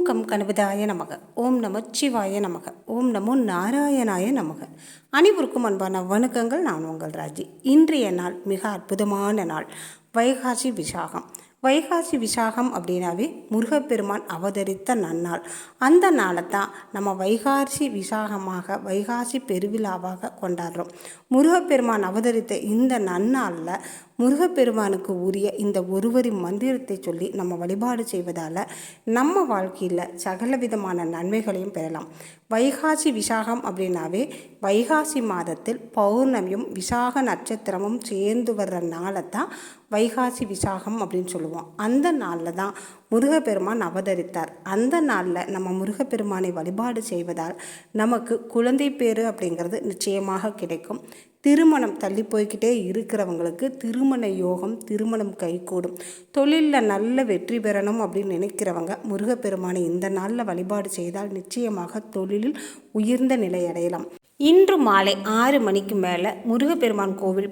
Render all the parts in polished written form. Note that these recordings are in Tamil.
கம் கணபதாய நமக. ஓம் நமச்சிவாய நமக. ஓம் நமோ நாராயணாய நமக. அனைவருக்கும் அன்பான வணக்கங்கள். நான் உங்கள் ராஜி. இன்றைய நாள் மிக அற்புதமான நாள், வைகாசி விசாகம். வைகாசி விசாகம் அப்படின்னாவே முருகப்பெருமான் அவதரித்த நன்னாள். அந்த நாளை தான் நம்ம வைகாசி விசாகமாக, வைகாசி பெருவிழாவாக கொண்டாடுறோம். முருகப்பெருமான் அவதரித்த இந்த நன்னாளில் முருகப்பெருமானுக்கு உரிய இந்த ஒருவரி மந்திரத்தை சொல்லி நம்ம வழிபாடு செய்வதால் நம்ம வாழ்க்கையில் சகல விதமான நன்மைகளையும் பெறலாம். வைகாசி விசாகம் அப்படின்னாவே வைகாசி மாதத்தில் பௌர்ணமியும் விசாக நட்சத்திரமும் சேர்ந்து வர்ற நாளை தான் வைகாசி விசாகம் அப்படின்னு சொல்லுவோம். அந்த நாளில் தான் முருகப்பெருமான் அவதரித்தார். அந்த நாளில் நம்ம முருகப்பெருமானை வழிபாடு செய்வதால் நமக்கு குழந்தை பேறு அப்படிங்கிறது நிச்சயமாக கிடைக்கும். திருமணம் தள்ளி போய்கிட்டே இருக்கிறவங்களுக்கு திருமண யோகம், திருமணம் கைகூடும். தொழிலில் நல்ல வெற்றி பெறணும் அப்படின்னு நினைக்கிறவங்க முருகப்பெருமானை இந்த நாளில் வழிபாடு செய்தால் நிச்சயமாக தொழிலில் உயர்ந்த நிலை அடையலாம். இன்று மாலை 6 மணிக்கு மேலே முருகப்பெருமான் கோவில்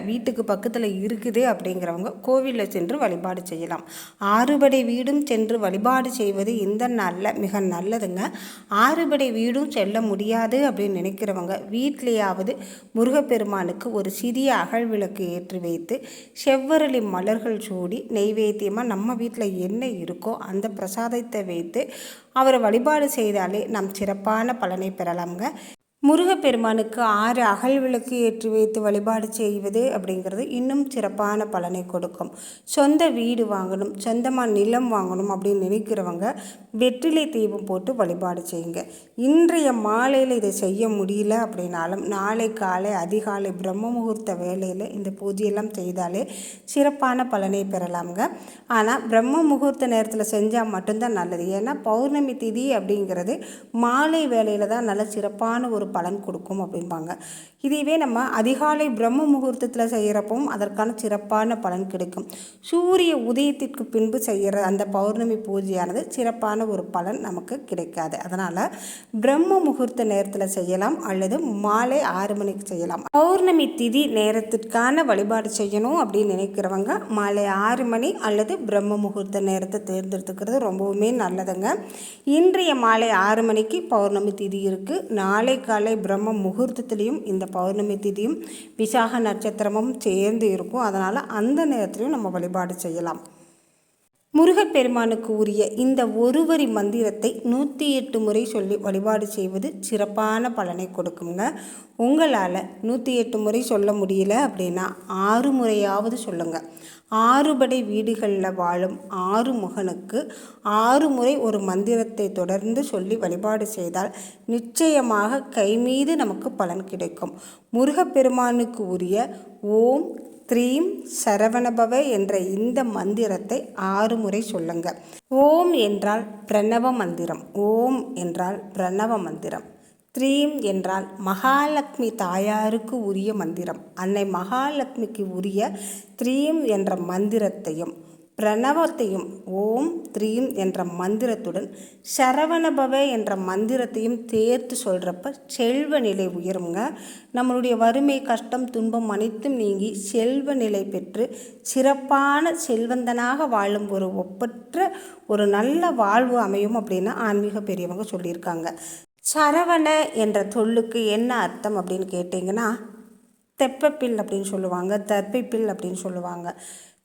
வீட்டுக்கு பக்கத்தில் இருக்குது அப்படிங்கிறவங்க கோவிலில் சென்று வழிபாடு செய்யலாம். 6 படை வீடும் சென்று வழிபாடு செய்வது இந்த நாளில் மிக நல்லதுங்க. 6 படை வீடும் செல்ல முடியாது அப்படின்னு நினைக்கிறவங்க வீட்டிலேயாவது முருகப்பெருமானுக்கு ஒரு சிறிய அகல் விளக்கு ஏற்றி வைத்து செவ்வரளி மலர்கள் சூடி நெய்வேத்தியமாக நம்ம வீட்டில் என்ன இருக்கோ அந்த பிரசாதத்தை வைத்து அவரை வழிபாடு செய்தாலே நாம் சிறப்பான பலனை பெறலாம்ங்க. முருகப்பெருமானுக்கு 6 அகல் விளக்கு ஏற்றி வைத்து வழிபாடு செய்வது அப்படிங்கிறது இன்னும் சிறப்பான பலனை கொடுக்கும். சொந்த வீடு வாங்கணும், சொந்தமாக நிலம் வாங்கணும் அப்படின்னு நினைக்கிறவங்க வெற்றிலை தீபம் போட்டு வழிபாடு செய்யுங்க. இன்றைய மாலையில் இதை செய்ய முடியல அப்படின்னாலும் நாளை காலை அதிகாலை பிரம்ம முகூர்த்த வேலையில் இந்த பூஜையெல்லாம் செய்தாலே சிறப்பான பலனை பெறலாம்ங்க. ஆனால் பிரம்ம முகூர்த்த நேரத்தில் செஞ்சால் மட்டும்தான் நல்லது. ஏன்னா பௌர்ணமி திதி அப்படிங்கிறது மாலை வேலையில் தான் நல்ல சிறப்பான ஒரு பலன் கொடுக்கும் அப்படிம்பாங்க. இதுவே நம்ம அதிகாலை பிரம்ம முகூர்த்தத்தில் செய்கிறப்பவும் அதற்கான சிறப்பான பலன் கிடைக்கும். சூரிய உதயத்திற்கு பின்பு செய்கிற அந்த பௌர்ணமி பூஜையானது சிறப்பான ஒரு பலன் நமக்கு கிடைக்காது. அதனால் பிரம்ம முகூர்த்த நேரத்தில் செய்யலாம் அல்லது மாலை 6 மணிக்கு செய்யலாம். பௌர்ணமி திதி நேரத்திற்கான வழிபாடு செய்யணும் அப்படின்னு நினைக்கிறவங்க மாலை 6 மணி அல்லது பிரம்ம முகூர்த்த நேரத்தை தேர்ந்தெடுத்துக்கிறது ரொம்பவுமே நல்லதுங்க. இன்றைய மாலை 6 மணிக்கு பௌர்ணமி திதி இருக்குது. நாளை காலை பிரம்ம முகூர்த்தத்திலையும் இந்த பௌர்ணமி திதியும் விசாக நட்சத்திரமும் சேர்ந்து இருக்கும். அதனால் அந்த நேரத்திலையும் நம்ம வழிபாடு செய்யலாம். முருகப்பெருமானுக்கு உரிய இந்த ஒருவரி மந்திரத்தை 108 முறை சொல்லி வழிபாடு செய்வது சிறப்பான பலனை கொடுக்குங்க. உங்களால் 108 முறை சொல்ல முடியல அப்படின்னா 6 முறையாவது சொல்லுங்கள். 6 படை வீடுகளில் வாழும் 6 முகனுக்கு 6 முறை ஒரு மந்திரத்தை தொடர்ந்து சொல்லி வழிபாடு செய்தால் நிச்சயமாக கைமீது நமக்கு பலன் கிடைக்கும். முருகப்பெருமானுக்கு உரிய ஓம் த்ரீம் சரவணபவ என்ற இந்த மந்திரத்தை 6 முறை சொல்லுங்க. ஓம் என்றால் பிரணவ மந்திரம், ஓம் என்றால் பிரணவ மந்திரம். த்ரீம் என்றால் மகாலட்சுமி தாயாருக்கு உரிய மந்திரம். அன்னை மகாலட்சுமிக்கு உரிய த்ரீம் என்ற மந்திரத்தையும் பிரணவத்தையும் ஓம் த்ரீம் என்ற மந்திரத்துடன் சரவணபவ என்ற மந்திரத்தையும் சேர்த்து சொல்கிறப்ப செல்வ நிலை உயருங்க. நம்மளுடைய வறுமை, கஷ்டம், துன்பம் அனைத்தும் நீங்கி செல்வ நிலை பெற்று சிறப்பான செல்வந்தனாக வாழும் ஒரு ஒப்பற்ற ஒரு நல்ல வாழ்வு அமையும் அப்படின்னு ஆன்மீக பெரியவங்க சொல்லியிருக்காங்க. சரவண என்ற சொல்லுக்கு என்ன அர்த்தம் அப்படின்னு கேட்டிங்கன்னா தெப்பப்பில் அப்படின்னு சொல்லுவாங்க, தர்ப்பைப்பில் அப்படின்னு சொல்லுவாங்க.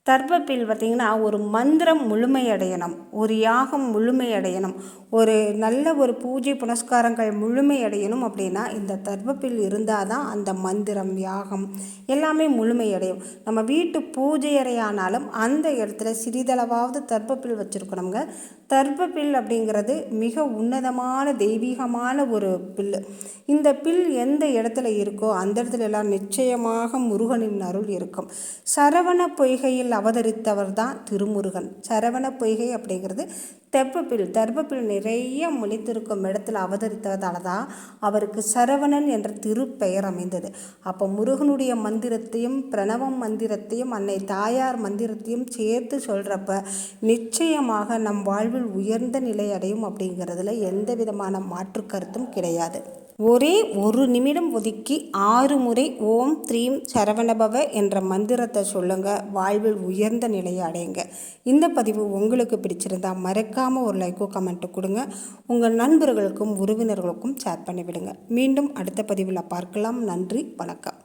தர்ப்பப்பில் பார்த்திங்கன்னா ஒரு மந்திரம் முழுமையடையணும், ஒரு யாகம் முழுமையடையணும், ஒரு நல்ல ஒரு பூஜை புனஸ்காரங்கள் முழுமையடையணும் அப்படின்னா இந்த தர்ப்பப்பில் இருந்தால் தான் அந்த மந்திரம், யாகம் எல்லாமே முழுமையடையும். நம்ம வீட்டு பூஜை அறையானாலும் அந்த இடத்துல சிறிதளவாவது தர்ப்பப்பில் வச்சுருக்கணுங்க. தர்ப்பப்பில் அப்படிங்கிறது மிக உன்னதமான தெய்வீகமான ஒரு பில். இந்த பில் எந்த இடத்துல இருக்கோ அந்த இடத்துல எல்லாம் நிச்சயமாக முருகனின் அருள் இருக்கும். சரவண பொய்கையில் அவதரித்தவர் தான் திருமுருகன். சரவண பொய்கை அப்படிங்கிறது தர்ப்பப்பில் நிறைய முளைத்திருக்கும் இடத்துல அவதரித்ததால தான் அவருக்கு சரவணன் என்ற திருப்பெயர் அமைந்தது. அப்போ முருகனுடைய மந்திரத்தையும் பிரணவம் மந்திரத்தையும் அன்னை தாயார் மந்திரத்தையும் சேர்த்து சொல்கிறப்ப நிச்சயமாக நம் வாழ்வில் உயர்ந்த நிலை அடையும் அப்படிங்கிறதுல எந்த விதமான மாற்று கருத்தும் கிடையாது. ஒரே ஒரு நிமிடம் ஒதுக்கி 6 முறை ஓம் த்ரீம் சரவணபவ என்ற மந்திரத்தை சொல்லுங்கள். வாழ்வில் உயர்ந்த நிலையை அடையுங்க. இந்த பதிவு உங்களுக்கு பிடிச்சிருந்தால் மறக்காமல் ஒரு லைக்கோ கமெண்ட்டோ கொடுங்க. உங்கள் நண்பர்களுக்கும் உறவினர்களுக்கும் ஷேர் பண்ணிவிடுங்க. மீண்டும் அடுத்த பதிவில் பார்க்கலாம். நன்றி, வணக்கம்.